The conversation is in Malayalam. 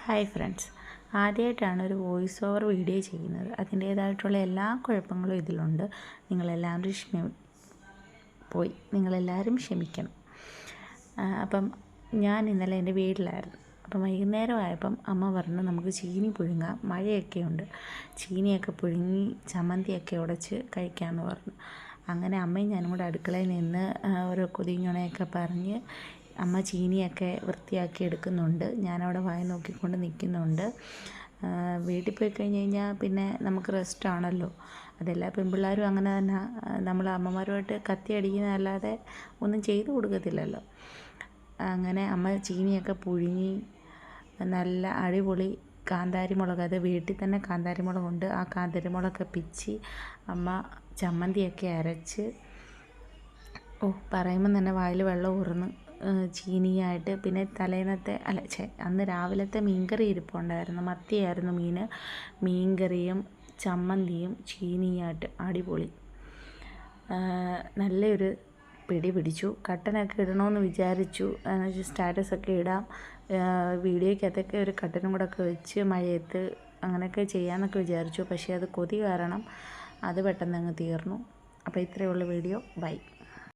ഹായ് ഫ്രണ്ട്സ്, ആദ്യമായിട്ടാണ് ഒരു വോയിസ് ഓവർ വീഡിയോ ചെയ്യുന്നത്. അതിൻ്റേതായിട്ടുള്ള എല്ലാ കുഴപ്പങ്ങളും ഇതിലുണ്ട്. നിങ്ങളെല്ലാവരും ക്ഷമിക്കണം. അപ്പം ഞാൻ ഇന്നലെ എൻ്റെ വീട്ടിലായിരുന്നു. അപ്പം വൈകുന്നേരമായപ്പം അമ്മ പറഞ്ഞു നമുക്ക് ചീനി പുഴുങ്ങാം, മഴയൊക്കെ ഉണ്ട്, ചീനിയൊക്കെ പുഴുങ്ങി ചമ്മന്തിയൊക്കെ ഉടച്ച് കഴിക്കാമെന്ന് പറഞ്ഞു. അങ്ങനെ അമ്മയും ഞാനും കൂടെ അടുക്കളയിൽ നിന്ന് ഓരോ കൊതിഞ്ഞുണയൊക്കെ പറഞ്ഞ് അമ്മ ചീനിയൊക്കെ വൃത്തിയാക്കി എടുക്കുന്നുണ്ട്. ഞാനവിടെ വായി നോക്കിക്കൊണ്ട് നിൽക്കുന്നുണ്ട്. വീട്ടിൽ പോയി കഴിഞ്ഞ് കഴിഞ്ഞാൽ പിന്നെ നമുക്ക് റെസ്റ്റാണല്ലോ. അതെല്ലാ പെൺപിള്ളേരും അങ്ങനെ തന്നെ. നമ്മൾ അമ്മമാരുമായിട്ട് കത്തി അടിക്കുന്നതല്ലാതെ ഒന്നും ചെയ്തു കൊടുക്കത്തില്ലല്ലോ. അങ്ങനെ അമ്മ ചീനിയൊക്കെ പുഴുങ്ങി നല്ല അടിപൊളി കാന്താരി മുളക്, അത് വീട്ടിൽ തന്നെ കാന്താരി മുളകുണ്ട്, ആ കാന്താരി മുളകൊക്കെ പിച്ചി അമ്മ ചമ്മന്തിയൊക്കെ അരച്ച് പറയുമ്പം തന്നെ വായിൽ വെള്ളം ഊറുന്നു. ചീനിയായിട്ട് പിന്നെ അന്ന് രാവിലത്തെ മീൻകറി ഇരിപ്പുണ്ടായിരുന്നു. മത്തിയായിരുന്നു മീൻകറിയും ചമ്മന്തിയും ചീനിയായിട്ട് അടിപൊളി. നല്ലൊരു പിടി പിടിച്ചു. കട്ടനൊക്കെ ഇടണമെന്ന് വിചാരിച്ചു, സ്റ്റാറ്റസൊക്കെ ഇടാം, വീഡിയോയ്ക്കകത്തൊക്കെ ഒരു കട്ടനും കൂടെ ഒക്കെ വെച്ച് മഴയത്ത് അങ്ങനെയൊക്കെ ചെയ്യാമെന്നൊക്കെ വിചാരിച്ചു. പക്ഷേ അത് കൊതി കാരണം അത് പെട്ടെന്ന് അങ്ങ് തീർന്നു. അപ്പോൾ ഇത്രയേ ഉള്ളൂ വീഡിയോ. ബൈ.